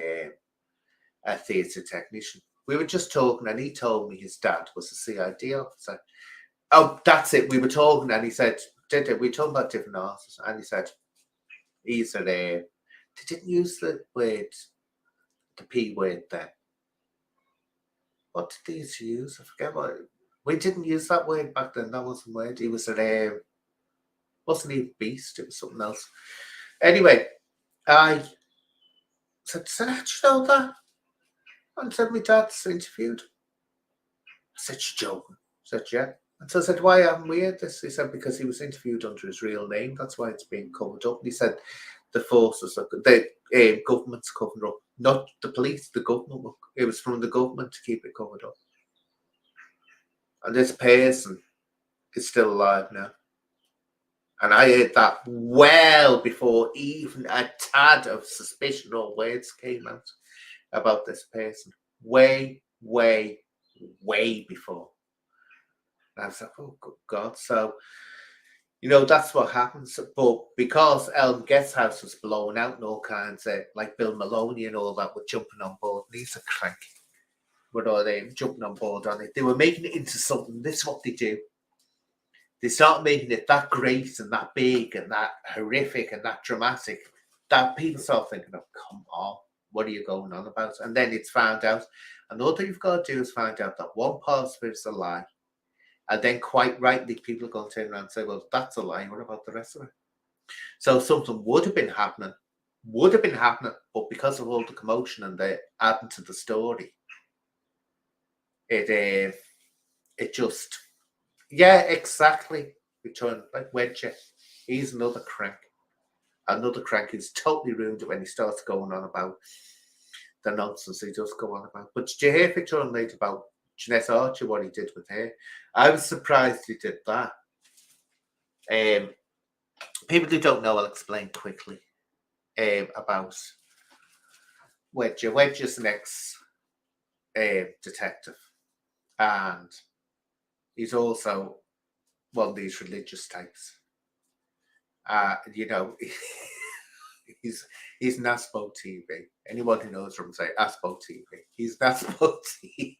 a theatre technician. We were just talking, and he told me his dad was a CID officer. Oh, that's it. We were talking, and he said, we were talking about different artists, and he said, they didn't use the P word there. What did they use? I forget what. We didn't use that word back then. That wasn't word. He was wasn't he beast? It was something else. Anyway, I said, how do you know that? And said, my dad's interviewed. I said, you're joking. I said, yeah. And so I said, why haven't we heard this? He said, because he was interviewed under his real name. That's why it's being covered up. And he said, the forces, the government's covered up. Not the police, the government. It was from the government to keep it covered up. And this person is still alive now. And I heard that well before even a tad of suspicion or words came out about this person. Way, way, way before. And I was like, oh, good God. So, that's what happens. But because Elm Guest House was blown out and all kinds of, like Bill Maloney and all that were jumping on board. And he's a crank. What are they jumping on board on it? They were making it into something. This is what they do. They start making it that great and that big and that horrific and that dramatic that people start thinking, oh, come on, what are you going on about? And then it's found out. And all that you've got to do is find out that one part of it is a lie. And then quite rightly, people are going to turn around and say, well, that's a lie. What about the rest of it? So something would have been happening, but because of all the commotion and the adding to the story, it just... Yeah, exactly. Return like Wedger. He's another crank. Another crank who's totally ruined it when he starts going on about the nonsense he does go on about. But did you hear Victoria later about Jeanette Archer, what he did with her? I was surprised he did that. People who don't know, I'll explain quickly about Wedger. Wedger's an ex-detective. And he's also one of these religious types. He's Naspo TV. Anyone who knows from say Aspo TV. He's Naspo TV.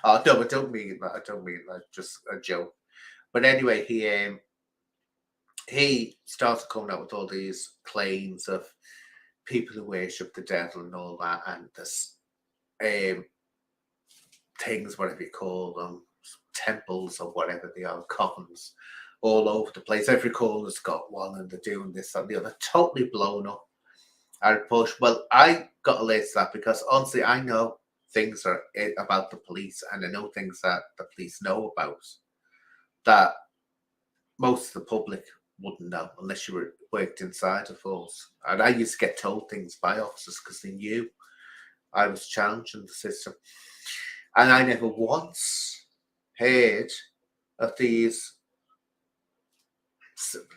Oh no, I don't mean that. Just a joke. But anyway, he started coming out with all these claims of people who worship the devil and all that, and this things, whatever you call them, temples or whatever they are, coffins, all over the place. Every corner's got one, and they're doing this and the other. Totally blown up. I push. Well, I got a list of that because honestly, I know things are about the police, and I know things that the police know about that most of the public wouldn't know unless you worked inside a force. And I used to get told things by officers because they knew I was challenging the system. And I never once heard of these,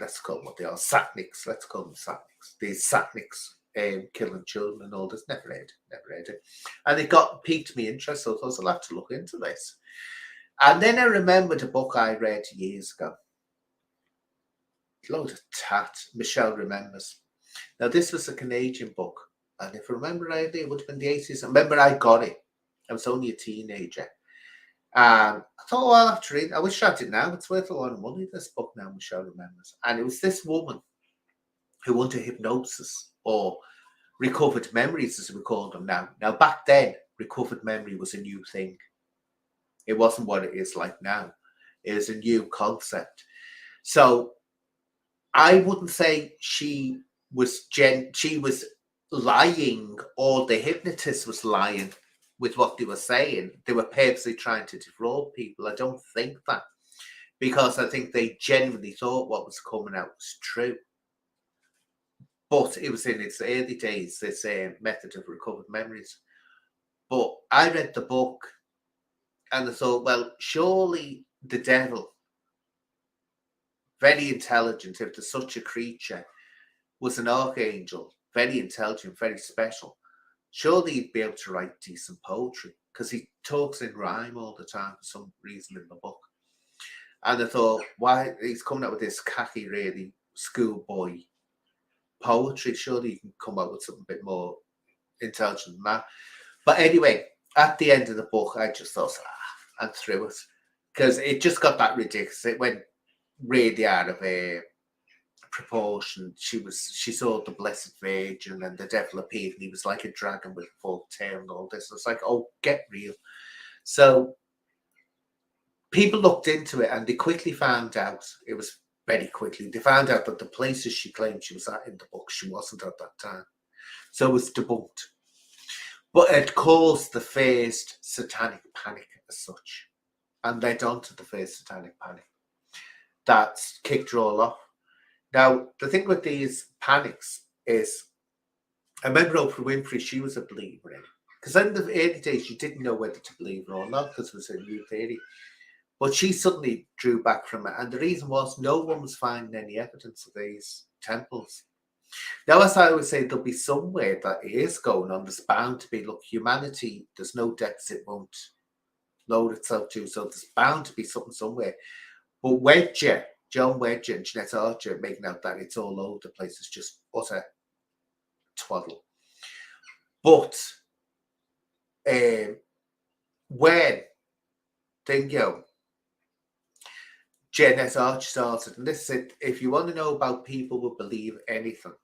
let's call them what they are, satnics. Let's call them satnics. These satnics killing children and all this. Never heard it. And it piqued me interest, so I thought I'll have to look into this. And then I remembered a book I read years ago. Load of tat. Michelle remembers. Now, this was a Canadian book. And if I remember rightly, it would have been the 80s. I remember I got it. I was only a teenager. I thought, well, I'll have to read it. I wish I had it now. It's worth a lot of money, this book now, Michelle remembers. And it was this woman who under hypnosis or recovered memories, as we call them now. Now, back then, recovered memory was a new thing. It wasn't what it is like now. It was a new concept. So I wouldn't say she was lying, or the hypnotist was lying with what they were saying. They were purposely trying to defraud people. I don't think that, because I think they genuinely thought what was coming out was true. But it was in its early days, this method of recovered memories. But I read the book and I thought, well, surely the devil, very intelligent, if there's such a creature, was an archangel, very intelligent, very special. Surely he'd be able to write decent poetry, because he talks in rhyme all the time for some reason in the book. And I thought, why he's coming out with this khaki, really schoolboy poetry? Surely he can come out with something a bit more intelligent than that. But anyway, at the end of the book, I just thought, and threw it, because it just got that ridiculous. It went really out of proportion. She saw the Blessed Virgin, and the devil appeared, and he was like a dragon with a forked tail and all this. It's like, oh, get real. So people looked into it, and they quickly found out. It was very quickly. They found out that the places she claimed she was at in the book, she wasn't at that time. So it was debunked. But it caused the first satanic panic as such, and led on to the first satanic panic that kicked her all off. Now, the thing with these panics is, I remember Oprah Winfrey, she was a believer in it. Because in the early days, you didn't know whether to believe her or not, because it was a new theory. But she suddenly drew back from it. And the reason was no one was finding any evidence of these temples. Now, as I always say, there'll be somewhere that it is going on. There's bound to be. Look, humanity, there's no depths it won't load itself to. So there's bound to be something somewhere. But Wedger, John Wedger and Jeanette Archer making out that it's all over the place. It's just utter twaddle. But when Dingo, Jeanette Archer started, and this is it, if you want to know about people who believe anything,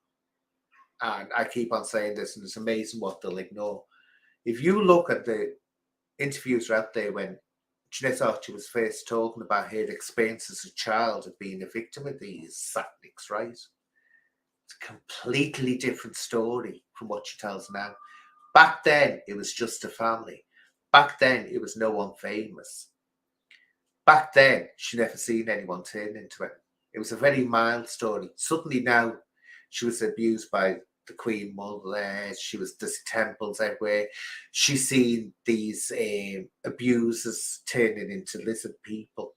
and I keep on saying this, and it's amazing what they'll ignore. If you look at the interviews out there when Jeanette Archer was first talking about her experience as a child of being a victim of these satanics, right? It's a completely different story from what she tells now. Back then, it was just a family. Back then, it was no one famous. Back then, she never seen anyone turn into it. It was a very mild story. Suddenly now, she was abused by the Queen Mother. There's temples everywhere. She's seen these abusers turning into lizard people.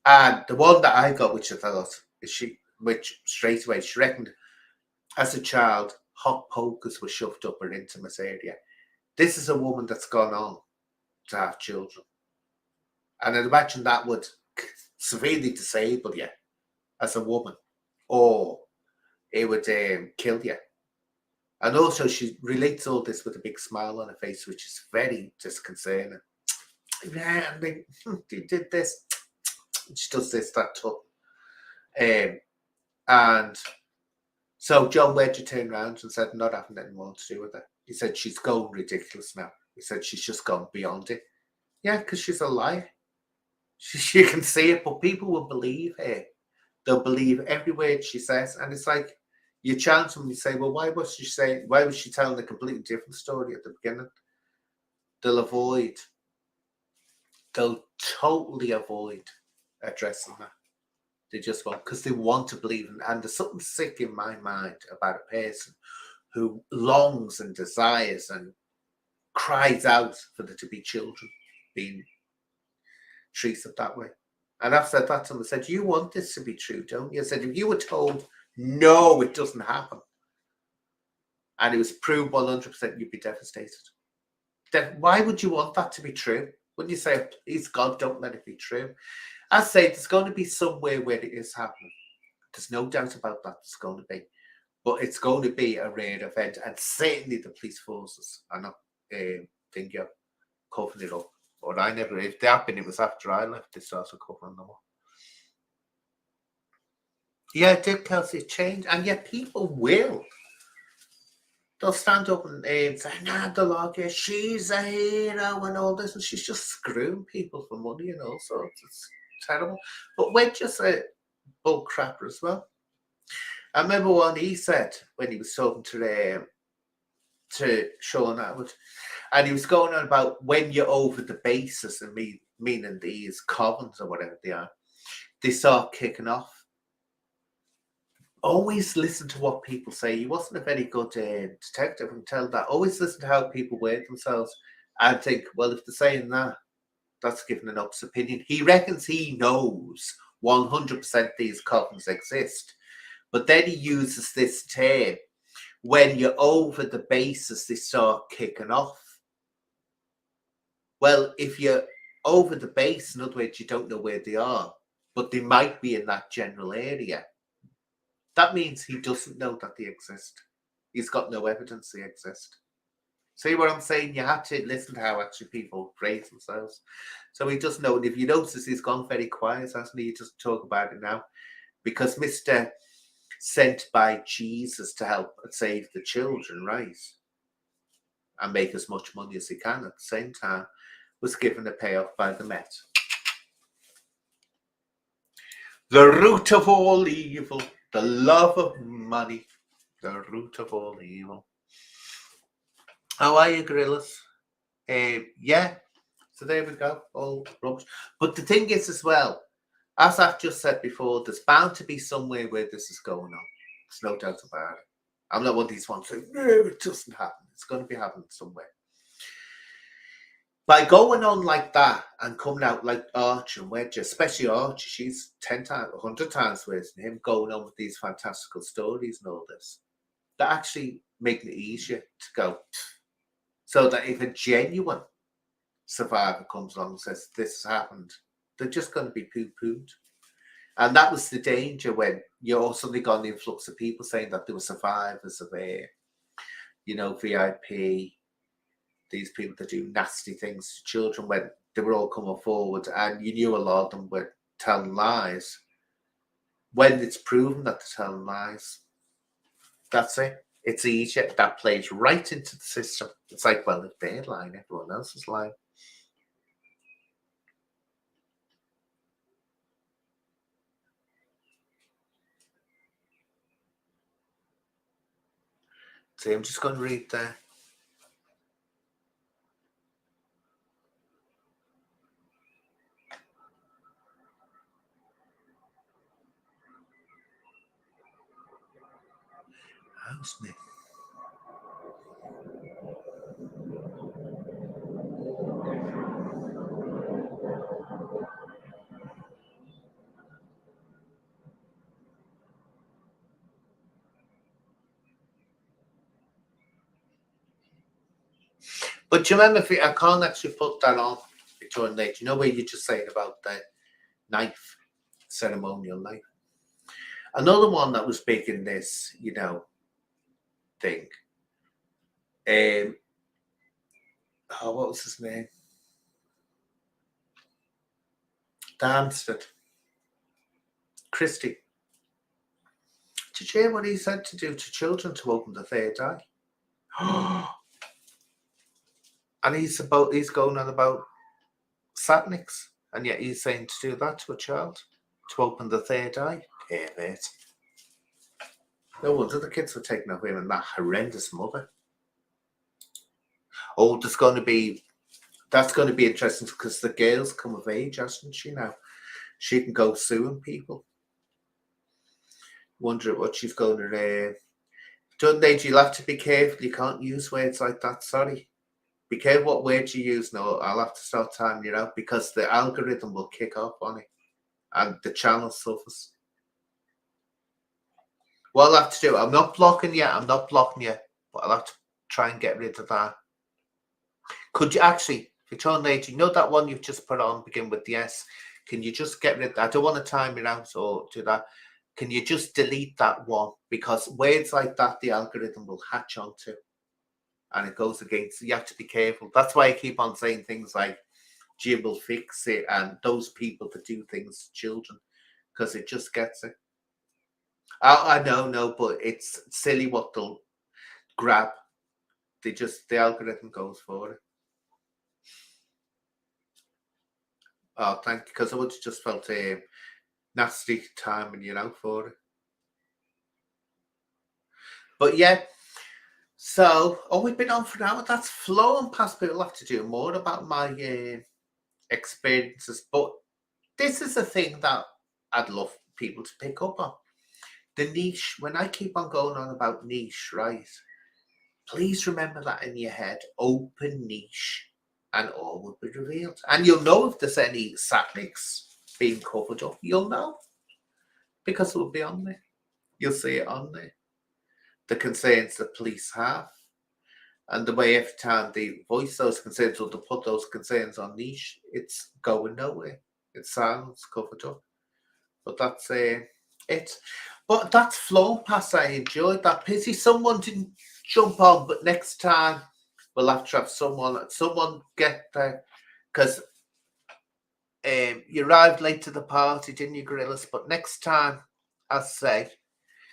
And the one that I got, which I thought, which straight away, she reckoned as a child, hot pokers were shoved up her intimate area. This is a woman that's gone on to have children. And I'd imagine that would severely disable you as a woman, or it would kill you. And also, she relates all this with a big smile on her face, which is very disconcerting. Yeah, I mean, you did this. She does this, that, too. And so John Wedger turned around and said, not having anything more to do with it. He said, she's going ridiculous now. He said, she's just gone beyond it. Yeah, because she's a liar. You can see it, but people will believe her. They'll believe every word she says. And it's like, you challenge them and you say, well, why was she telling a completely different story at the beginning? They'll totally avoid addressing that. They just won't, because they want to believe. And there's something sick in my mind about a person who longs and desires and cries out for there to be children being treated that way. And I've said that to them. I said, you want this to be true, don't you? I said, if you were told, no, it doesn't happen, and it was proved 100%, you'd be devastated. Why would you want that to be true? Wouldn't you say, please God, don't let it be true? I say there's going to be somewhere where it is happening. There's no doubt about that. There's going to be. But it's going to be a rare event. And certainly the police forces are not covering it up. Or if they happened, it was after I left, they started covering them up. Yeah, it did, Kelsey, change. And yet people will they'll stand up and say, nah, the logger, she's a hero and all this, and she's just screwing people for money and all sorts. It's terrible. But we're just a bull crapper as well. I remember what he said when he was talking to Sean Atwood, and he was going on about when you're over the bases, and meaning these covens or whatever they start kicking off. Always listen to what people say. He wasn't a very good detective, I can tell that. Always listen to how people word themselves and think, well, if they're saying that, that's giving an opposite opinion. He reckons he knows 100% these covens exist, but then he uses this term, when you're over the bases, they start kicking off. Well, if you're over the base, in other words, you don't know where they are, but they might be in that general area. That means he doesn't know that they exist. He's got no evidence they exist. See what I'm saying? You have to listen to how actually people phrase themselves. So he doesn't know. And if you notice, he's gone very quiet, hasn't he? He doesn't talk about it now. Because Mr. Sent by Jesus to help save the children, right? And make as much money as he can at the same time, was given a payoff by the Met. The root of all evil, the love of money, the root of all evil. How are you, gorillas? Yeah, so there we go, all rubbish. But the thing is as well, as I've just said before, there's bound to be somewhere where this is going on. There's no doubt about it. I'm not one of these ones saying, no, it doesn't happen. It's going to be happening somewhere. By going on like that and coming out like Archie and Wedge, especially Archie, she's 10 times, 100 times worse than him, going on with these fantastical stories and all this, that actually making it easier to go. So that if a genuine survivor comes along and says, this has happened, they're just going to be poo-pooed. And that was the danger when you suddenly got an influx of people saying that there were survivors of VIP, these people that do nasty things to children, when they were all coming forward and you knew a lot of them were telling lies. When it's proven that they're telling lies, that's it. It's easier. That plays right into the system. It's like, well, if they're lying, everyone else is lying. See, I'm just going to read there. How's me? But do you remember, I can't actually put that on Victorian Late. You know where you're just saying about the knife, ceremonial knife. Another one that was big in this, thing. What was his name? Darmstadt. Christie. Did you hear what he said to do to children to open the third eye? And he's going on about satanics, and yet he's saying to do that to a child, to open the third eye. Pervert. No wonder the kids were taken away with that horrendous mother. Oh, that's going to be interesting because the girl's come of age, hasn't she now? She can go suing people. Wonder what she's going to. Don't they? You'll have to be careful. You can't use words like that. Sorry. Be careful what words you use. No, I'll have to start timing you out because the algorithm will kick off on it and the channel suffers. What I'll have to do, I'm not blocking you, but I'll have to try and get rid of that. Could you actually, Victorian Lady, that one you've just put on, begin with the S, can you just get rid of that? I don't want to time it out or do that. Can you just delete that one? Because words like that, the algorithm will hatch onto. And it goes against, you have to be careful. That's why I keep on saying things like Jim will fix it and those people that do things to children, because it just gets it. I know, but it's silly what they'll grab the algorithm goes for it. Oh, thank you, because I would have just felt nasty timing, for it. But yeah, so we've been on for an hour. That's flown past. People have to do more about my experiences, but this is a thing that I'd love people to pick up on. The niche. When I keep on going on about niche, right? Please remember that in your head. Open niche, and all will be revealed. And you'll know if there's any satnics being covered up. You'll know because it will be on there. You'll see it on there. The concerns the police have, and the way every time they voice those concerns or to put those concerns on niche, it's going nowhere. It sounds covered up. But that's it. But that's flown past. I enjoyed that. Pity someone didn't jump on, but next time we'll have to have someone get there, because you arrived late to the party, didn't you, Gorillas? But next time, I'll say,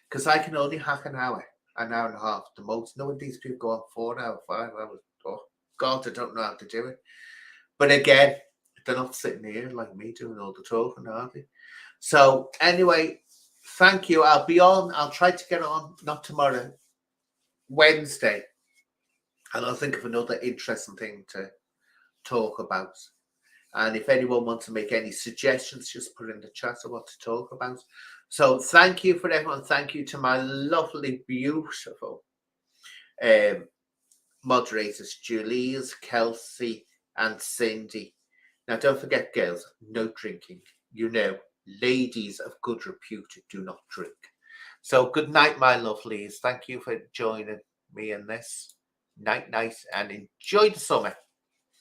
because I can only hack an hour and a half the most. None of these people go on 4 hours, 5 hours. Oh God, I don't know how to do it. But again, they're not sitting here like me doing all the talking, are they? So anyway, thank you. I'll be on. I'll try to get on, not tomorrow, Wednesday. And I'll think of another interesting thing to talk about. And if anyone wants to make any suggestions, just put in the chat of what to talk about. So thank you for everyone. Thank you to my lovely, beautiful moderators, Julie's, Kelsey, and Cindy. Now, don't forget, girls, no drinking. Ladies of good repute do not drink. So good night, my lovelies. Thank you for joining me in this. Night, and enjoy the summer.